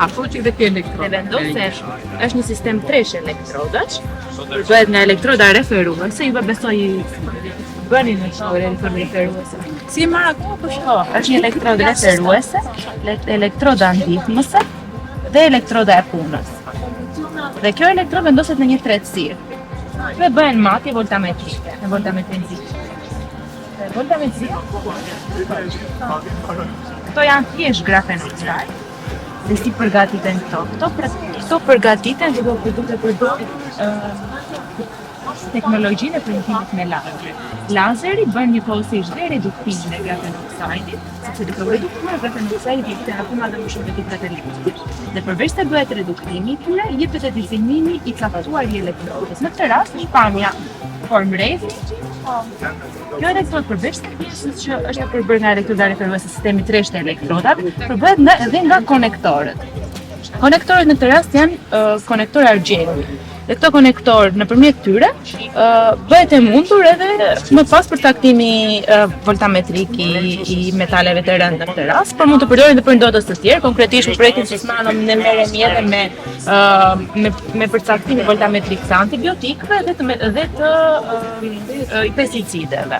Afro që dhe ke elektrodë. Dhe vendosesh, është një sistem 3 elektrodash, bëhet nga elektroda referuese, ju besoj bëni në shore referuese. Si e marrë akoma për shko? Është një elektrodë referuese, elektroda ndihmëse dhe elektroda e punës. Dhe kjo elektrodë vendoset në një tretësirë. Dhe bëhen matje voltametrike, në voltametrike. Këto janë thjesht grafenoxide, dhe si përgatiten këto. Këto përgatiten duke përdorur teknologjinë e printimit me lazer. Lazeri bën një kohësisht dhe reduktimin e grafenoxidit, sepse duke reduktuar grafenoxidin jepet akoma më shumë vetë elektrodës. Dhe përveç se bëhet reduktimi i tyre, jepet edhe dizinimi i caktuar i elektrodës. Në këtë rast, shpamja formë rrethi. Kjo elektrod përveç se pjesës që është përbërë nga elektroda referuese sistemi 3 të elektrodave, përbëhet edhe nga konektorët. Konektorët në këtë rast janë konektorë argjeni. Dhe këto konektorë nëpërmjet tyre bëhet e mundur edhe më pas për taktimi voltametrik i metaleve të rëndë në këtë rast, por mund të përdoren edhe për ndotës të tjerë, konkretisht për projektin Sismano ne merremi edhe me përcaktimin voltametrik të antibiotikëve dhe të pesticideve.